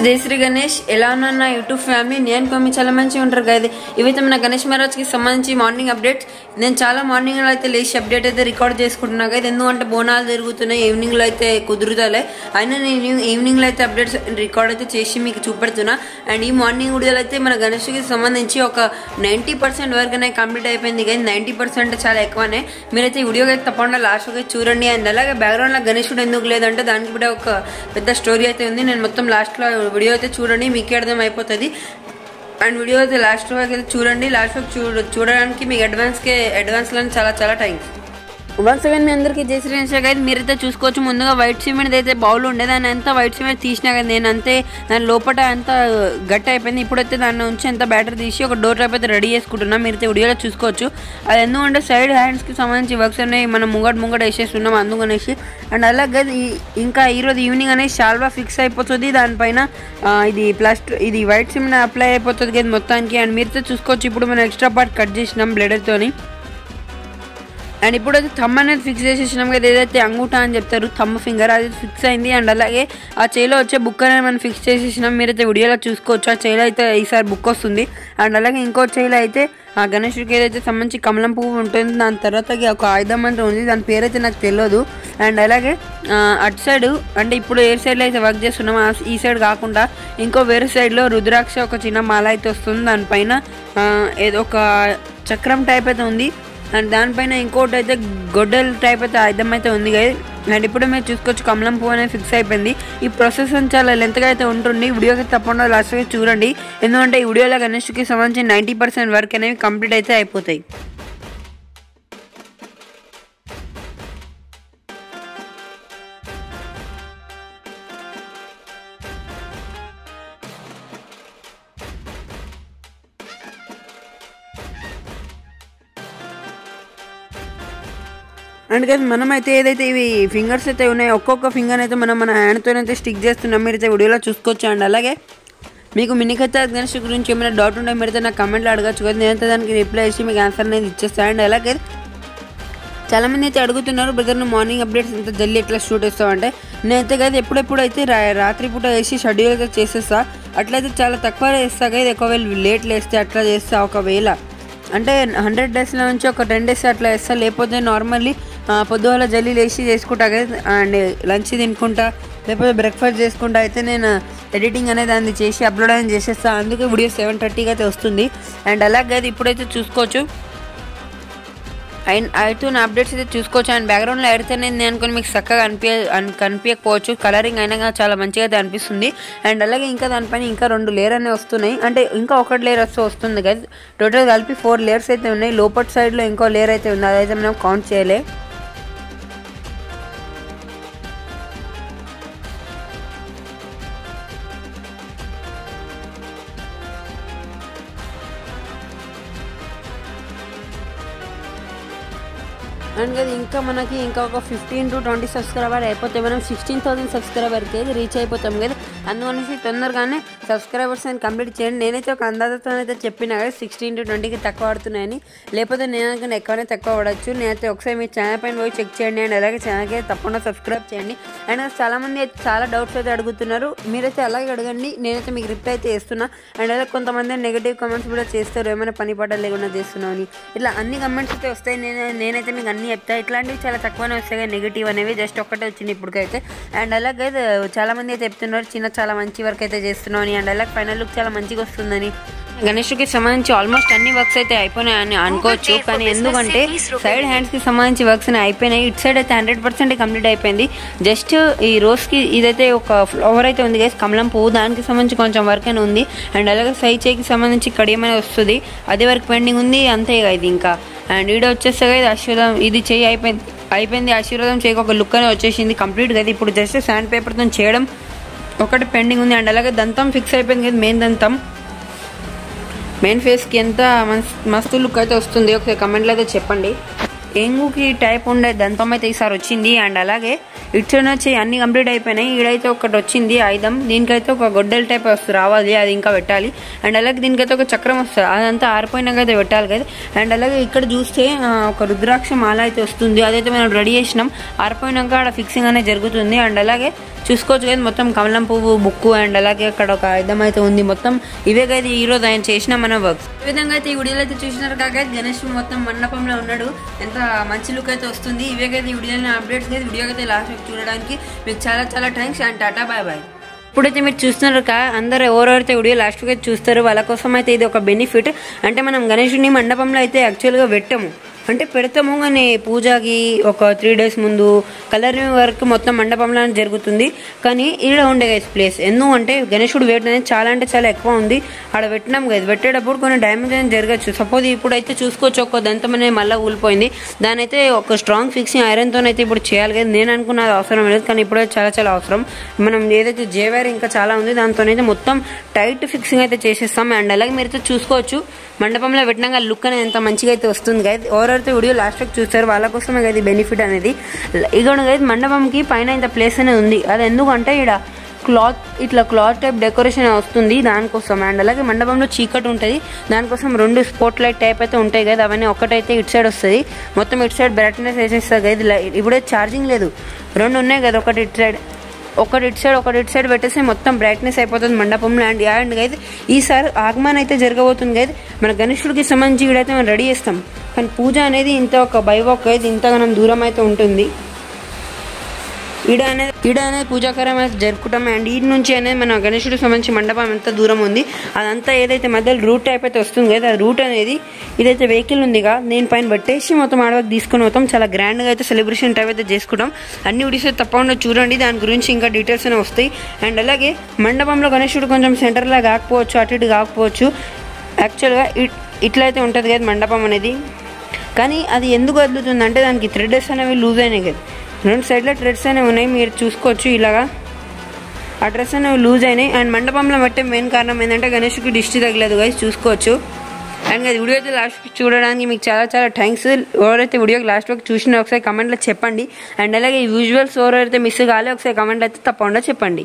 జై శ్రీ గణేష్. ఎలా ఉన్నారు నా యూట్యూబ్ ఫ్యామిలీ? నేను కొన్ని చాలా మంచిగా ఉంటారు కదా. ఇవైతే మన గణేష్ మహారాజ్కి సంబంధించి మార్నింగ్ అప్డేట్స్. నేను చాలా మార్నింగ్లో అయితే లేచి అప్డేట్ అయితే రికార్డ్ చేసుకుంటున్నా కదా, ఎందుకంటే బోనాలు జరుగుతున్నాయి. ఈవినింగ్లో అయితే కుదురుతాలే, అయినా నేను ఈవినింగ్లో అయితే అప్డేట్స్ రికార్డ్ అయితే చేసి మీకు చూపెడుతున్నా. అండ్ ఈ మార్నింగ్ వీడియోలో అయితే మన గణేష్కి సంబంధించి ఒక 90% వరకు అనేది కంప్లీట్ అయిపోయింది కదా. 90% చాలా ఎక్కువనే. మీరైతే ఈ వీడియోకి అయితే తప్పకుండా లాస్ట్ వరకు చూడండి. అండ్ అలాగే బ్యాక్గ్రౌండ్లో గణేశుడు ఎందుకు లేదంటే దానికి కూడా ఒక పెద్ద స్టోరీ అయితే ఉంది. నేను మొత్తం లాస్ట్లో వీడియో అయితే చూడండి, మీకే అర్థం అయిపోతుంది. అండ్ వీడియో అయితే లాస్ట్ వరకు అయితే చూడండి. లాస్ట్ వరకు చూడడానికి మీకు అడ్వాన్స్లో చాలా చాలా థ్యాంక్స్. వన్స్ అగైన్ మీ అందరికీ జై శ్రీ గణేష్ గారు. మీరైతే చూసుకోవచ్చు, ముందుగా వైట్ సిమెంట్ అయితే బౌల్ ఉండేది, దాన్ని అంతా వైట్ సిమెంట్ తీసినా కదా నేను, అంతే దాని లోపల అంతా గట్టి అయిపోయింది. ఇప్పుడైతే దాని నుంచి అంతా బ్యాటర్ తీసి ఒక డోర్ టైప్ అయితే రెడీ చేసుకుంటున్నాం. మీరైతే వీడియోలో చూసుకోవచ్చు. అది ఎందుకంటే సైడ్ హ్యాండ్స్కి సంబంధించి వర్క్స్ అనేవి మనం ముంగట వేసేస్తున్నాం అందుకనేసి. అండ్ అలాగే ఇంకా ఈరోజు ఈవినింగ్ అనేది చాలా ఫిక్స్ అయిపోతుంది. దానిపైన ఇది వైట్ సిమెంట్ అప్లై అయిపోతుంది కదా మొత్తానికి. అండ్ మీరైతే చూసుకోవచ్చు, ఇప్పుడు మనం ఎక్స్ట్రా పార్ట్ కట్ చేసినాం బ్లేడర్తోని. అండ్ ఇప్పుడైతే థమ్ అనేది ఫిక్స్ చేసేసినాం కదా, ఏదైతే అంగూఠా అని చెప్తారు థమ్ ఫింగర్, అది ఫిక్స్ అయింది. అండ్ అలాగే ఆ చేయిలో వచ్చే బుక్ అనేది మనం ఫిక్స్ చేసేసినాం. మీరైతే వీడియోలో చూసుకోవచ్చు, ఆ చేయిలో అయితే ఈసారి బుక్ వస్తుంది. అండ్ అలాగే ఇంకో చేయిలో అయితే ఆ గణేశుడికి ఏదైతే సంబంధించి కమలం పువ్వు ఉంటుంది, దాని తర్వాత ఒక ఆయుధం అంటే ఉంది, దాని పేరైతే నాకు తెలియదు. అండ్ అలాగే అటు సైడ్ అంటే ఇప్పుడు ఏ సైడ్లో అయితే వర్క్ చేస్తున్నాం ఈ సైడ్ కాకుండా ఇంకో వేరే సైడ్లో రుద్రాక్ష ఒక చిన్న మాల అయితే వస్తుంది. దానిపైన ఏదో ఒక చక్రం టైప్ అయితే ఉంది. అండ్ దానిపైన ఇంకోటి అయితే గొడ్డల టైప్ అయితే ఆయుధం అయితే ఉంది కదా. అండ్ ఇప్పుడు మీరు చూసుకోవచ్చు, కమలం పువ్వు అనేది ఫిక్స్ అయిపోయింది. ఈ ప్రాసెస్ చాలా లెంత్గా అయితే ఉంటుంది. వీడియోకి తప్పకుండా లాస్ట్గా చూడండి, ఎందుకంటే ఈ వీడియోలో గణేష్కి సంబంధించి 90% వర్క్ అనేవి కంప్లీట్ అయితే అయిపోతాయి. అండ్ కదా మనమైతే ఏదైతే ఇవి ఫింగర్స్ అయితే ఉన్నాయో ఒక్కొక్క ఫింగర్ అయితే మన హ్యాండ్తోనైతే స్టిక్ చేస్తున్నాం. మీరైతే వీడియోలో చూసుకోవచ్చు. అండ్ అలాగే మీకు మినికైతే గణేష్ గురించి ఏమైనా డౌట్ ఉంటే మీరైతే నాకు కమెంట్లో అడగచ్చు కదా, నేనైతే దానికి రిప్లై చేసి మీకు ఆన్సర్ అనేది ఇచ్చేస్తాను. అండ్ అలాగే చాలామంది అయితే అడుగుతున్నారు, బ్రదర్ నువ్వు మార్నింగ్ అప్డేట్స్ ఇంత జల్దీ ఎట్లా షూట్ వేస్తావు అంటే, నేనైతే కదా ఎప్పుడైతే రాత్రిపూట వేసి షెడ్యూల్ అయితే చేసేస్తా. అట్లయితే చాలా తక్కువ వేస్తా కదా, ఒకవేళ లేట్ వేస్తే అట్లా చేస్తా. ఒకవేళ అంటే 100 డేస్లో నుంచి ఒక 10 డేస్ అట్లా వేస్తా. లేకపోతే నార్మల్లీ పొద్దుగల జల్దీ లేచి చేసుకుంటా కదా, అండ్ లంచ్ తినుకుంటా లేకపోతే బ్రేక్ఫాస్ట్ చేసుకుంటా అయితే నేను ఎడిటింగ్ అనేది దాన్ని చేసి అప్లోడ్ అనేది చేసేస్తాను. అందుకే వీడియో 7:30కి అయితే వస్తుంది. అండ్ అలాగే ఇప్పుడైతే చూసుకోవచ్చు అయితే నా అప్డేట్స్ అయితే చూసుకోవచ్చు. అండ్ బ్యాక్గ్రౌండ్లో ఎడితే నేను అనుకుని మీకు చక్కగా కనిపించకపోవచ్చు, కలరింగ్ అయినా చాలా మంచిగా అయితే అనిపిస్తుంది. అండ్ అలాగే ఇంకా దానిపైన ఇంకా 2 లేయర్ అనేవి వస్తున్నాయి, అంటే ఇంకా 1 లేయర్ వస్తుంది కదా. టోటల్ కలిపి 4 లేయర్స్ అయితే ఉన్నాయి. లోపల సైడ్లో ఇంకో లేయర్ అయితే ఉంది, అదైతే మనం కౌంట్ చేయలే. అండ్ కదా ఇంకా మనకి ఇంకా ఒక 15 to 20 సబ్స్క్రైబర్ అయిపోతే మనం 16,000 సబ్స్క్రైబర్కి అయితే రీచ్ అయిపోతాం కదా. అందుకనేసి తొందరగానే సబ్స్క్రైబర్స్ అని కంప్లీట్ చేయండి. నేనైతే ఒక అందాజతో అయితే చెప్పినా కదా 16 to 20కి తక్కువ పడుతున్నాయని, లేకపోతే నేను అనుకున్న ఎక్కువనే తక్కువ పడవచ్చు. నేనైతే ఒకసారి మీ ఛానల్ పైన పోయి చెక్ చేయండి. అండ్ అలాగే ఛానల్కి అయితే తప్పకుండా సబ్స్క్రైబ్ చేయండి. అండ్ చాలామంది అయితే చాలా డౌట్స్ అయితే అడుగుతున్నారు, మీరైతే అలాగే అడగండి, నేనైతే మీకు రిప్లై అయితే చేస్తున్నా. అండ్ అలాగే కొంతమంది నెగిటివ్ కామెంట్స్ కూడా చేస్తారు, ఏమైనా పని పాట లేకుండా చేస్తున్నావు అని. ఇట్లా అన్ని కామెంట్స్ అయితే వస్తాయి, నేనైతే మీకు అన్ని చెప్తా. ఇట్లాంటివి చాలా తక్కువనే వస్తాయి నెగిటివ్ అనేవి, జస్ట్ ఒక్కటే వచ్చింది ఇప్పటికైతే. అండ్ అలాగే చాలామంది అయితే చెప్తున్నారు చాలా మంచి వర్క్ అయితే చేస్తున్నావు అని. అండ్ అలాగే ఫైనల్ లుక్ చాలా మంచిగా వస్తుందని. గణేష్కి సంబంధించి ఆల్మోస్ట్ అన్ని వర్క్స్ అయితే అయిపోయినాయని అనుకోవచ్చు, కానీ ఎందుకంటే సైడ్ హ్యాండ్స్కి సంబంధించి వర్క్స్ అయిపోయినాయి. ఇటు సైడ్ అయితే 100% కంప్లీట్ అయిపోయింది. జస్ట్ ఈ రోజ్కి ఇదైతే ఒక ఫ్లవర్ అయితే ఉంది కదా, కమలం పువ్వు, దానికి సంబంధించి కొంచెం వర్క్ అని ఉంది. అండ్ అలాగే సైడ్ చేయికి సంబంధించి కడియమైన వస్తుంది, అదే వర్క్ పెండింగ్ ఉంది, అంతే ఇది ఇంకా. అండ్ వీడియో వచ్చేస్తే కదా ఆశీర్వాదం, ఇది చేయి అయిపోయింది ఆశీర్వాదం చేయక ఒక లుక్ అనేది వచ్చేసింది కంప్లీట్ కదా. ఇప్పుడు జస్ట్ శాండ్ పేపర్తో చేయడం ఒకటి పెండింగ్ ఉంది. అండ్ అలాగే దంతం ఫిక్స్ అయిపోయింది కదా, మెయిన్ ఫేస్కి ఎంత మస్తు లుక్ అయితే వస్తుంది, ఒకసారి కమెంట్లో అయితే చెప్పండి. ఎంగుకి టైప్ ఉండే దంతం అయితే ఈసారి వచ్చింది. అండ్ అలాగే ఇటు వచ్చి అన్ని కంప్లీట్ అయిపోయినాయి. ఈడైతే ఒకటి వచ్చింది ఆయుధం, దీనికైతే ఒక గొడ్డల టైప్ రావాలి, అది ఇంకా పెట్టాలి. అండ్ అలాగే దీనికైతే ఒక చక్రం వస్తుంది, అదంతా ఆరిపోయినాక అయితే పెట్టాలి కదా. అండ్ అలాగే ఇక్కడ చూస్తే ఒక రుద్రాక్ష మాల అయితే వస్తుంది, అదైతే మనం రెడీ చేసినాం. ఆరిపోయినాక అక్కడ ఫిక్సింగ్ అనేది జరుగుతుంది. అండ్ అలాగే చూసుకోవచ్చు కదా మొత్తం కమలం పువ్వు బుక్కు, అండ్ అలాగే అక్కడ ఒక ఆయుధం అయితే ఉంది. మొత్తం ఇవే కదా ఈరోజు ఆయన చేసిన మన వర్క్స్. ఈ విధంగా అయితే ఈ వీడియోలో అయితే చూసినారు కాక గణేష్ మొత్తం మండపంలో ఉన్నాడు, ఎంత మంచి లుక్ అయితే వస్తుంది. ఇవే కదా ఈ వీడియోలో అప్డేట్స్ కదా. వీడియో అయితే లాస్ట్ చూడడానికి మీకు చాలా చాలా thanks and tata bye bye. ఇప్పుడైతే మీరు చూస్తున్నారు కా అందరు ఎవరెవరైతే వీడియో లాస్ట్కి అయితే చూస్తారో వాళ్ళ కోసం అయితే ఇది ఒక బెనిఫిట్. అంటే మనం గణేషుని మండపంలో అయితే యాక్చువల్గా పెట్టాము, అంటే పెడతాము కానీ పూజకి ఒక 3 days ముందు కలరింగ్ వర్క్ మొత్తం మండపంలో జరుగుతుంది. కానీ ఇక్కడ ఉండే గైస్ ప్లేస్ ఎందుకంటే గణేశుడు వెయిట్ అనేది చాలా అంటే చాలా ఎక్కువ ఉంది. ఆడ పెట్టినాం గైస్, పెట్టేటప్పుడు కొన్ని డ్యామేజ్ అనేది జరగచ్చు. సపోజ్ ఇప్పుడైతే చూసుకోవచ్చు ఒక దంతం అనేది మళ్ళీ ఊలిపోయింది, దాని అయితే ఒక స్ట్రాంగ్ ఫిక్సింగ్ ఐరన్తో అయితే ఇప్పుడు చేయాలి కదా. నేను అనుకున్నది అవసరం లేదు కానీ ఇప్పుడైతే చాలా చాలా అవసరం. మనం ఏదైతే జేవైర్ ఇంకా చాలా ఉంది దాంతోనైతే మొత్తం టైట్ ఫిక్సింగ్ అయితే చేసేస్తాం. అండ్ అలాగే మీరైతే చూసుకోవచ్చు మండపంలో పెట్టినాక లుక్ అనేది ఎంత మంచిగా అయితే వస్తుంది గైస్. ఎవరైతే వీడియో లాస్ట్ వరకు చూస్తారు వాళ్ళ కోసమే కదా బెనిఫిట్ అనేది. ఇక్కడ గైస్ మండపంకి పైన ఇంత ప్లేస్ అనేది ఉంది, అది ఎందుకంటే ఇక్కడ క్లాత్ టైప్ డెకరేషన్ వస్తుంది దానికోసం. అండ్ అలాగే మండపంలో చీకటి ఉంటుంది, దానికోసం 2 స్పాట్ లైట్ టైప్ అయితే ఉంటాయి కదా, అవన్నీ ఒకటైతే ఇటు సైడ్ వస్తుంది, మొత్తం ఇటు సైడ్ బ్రైట్నెస్ వేసేస్తుంది కదా. ఇప్పుడే ఛార్జింగ్ లేదు, 2 ఉన్నాయి కదా, ఒకటి ఇటు సైడ్ పెట్టేస్తే మొత్తం బ్రైట్నెస్ అయిపోతుంది మండపంలో. అండ్ గైస్ ఈసారి ఆగమన్ అయితే జరగబోతుంది గైస్. మన గణేశుడికి సంబంధించి ఇక్కడైతే మనం రెడీ చేస్తాం, కానీ పూజ అనేది ఇంత ఒక బైవాక్ అయితే ఇంతగానం దూరం అయితే ఉంటుంది. ఈడ అనేది పూజాకారం అయితే జరుపుకుంటాం. అండ్ ఈ నుంచి అనేది మన గణేశుడికి సంబంధించి మండపం ఎంత దూరం ఉంది అదంతా ఏదైతే మధ్యలో రూట్ టైప్ అయితే వస్తుంది కదా, ఆ రూట్ అనేది ఇదైతే వెహికల్ ఉందిగా నేను పైన పెట్టేసి మొత్తం ఆడవాకి తీసుకుని పోతాం. చాలా గ్రాండ్గా అయితే సెలబ్రేషన్ టైప్ అయితే చేసుకుంటాం. అన్ని వీడియోస్ తప్పకుండా చూడండి, దాని గురించి ఇంకా డీటెయిల్స్ అనేవి వస్తాయి. అండ్ అలాగే మండపంలో గణేశుడు కొంచెం సెంటర్లా కాకపోవచ్చు, అటు ఇటు కాకపోవచ్చు, యాక్చువల్గా ఇట్లయితే ఉంటుంది కదా మండపం అనేది. కానీ అది ఎందుకు వదులుతుంది అంటే దానికి థ్రెడ్స్ అనేవి లూజ్ అయినాయి కదా, 2 సైడ్లో థ్రెడ్స్ అనేవి ఉన్నాయి, మీరు చూసుకోవచ్చు ఇలాగా ఆ డ్రెస్ అనేవి లూజ్ అయినాయి. అండ్ మండపంలో పెట్టే మెయిన్ కారణం ఏంటంటే గణేష్కి దిష్టి తగలేదు గైస్, చూసుకోవచ్చు. అండ్ అది వీడియో అయితే లాస్ట్ చూడడానికి మీకు చాలా చాలా థ్యాంక్స్. ఎవరైతే వీడియోకి లాస్ట్ వరకు చూసినా ఒకసారి కమెంట్లో చెప్పండి. అండ్ అలాగే యూజువల్స్ ఎవరైతే మిస్ కాలే ఒకసారి కమెంట్లో అయితే తప్పకుండా చెప్పండి.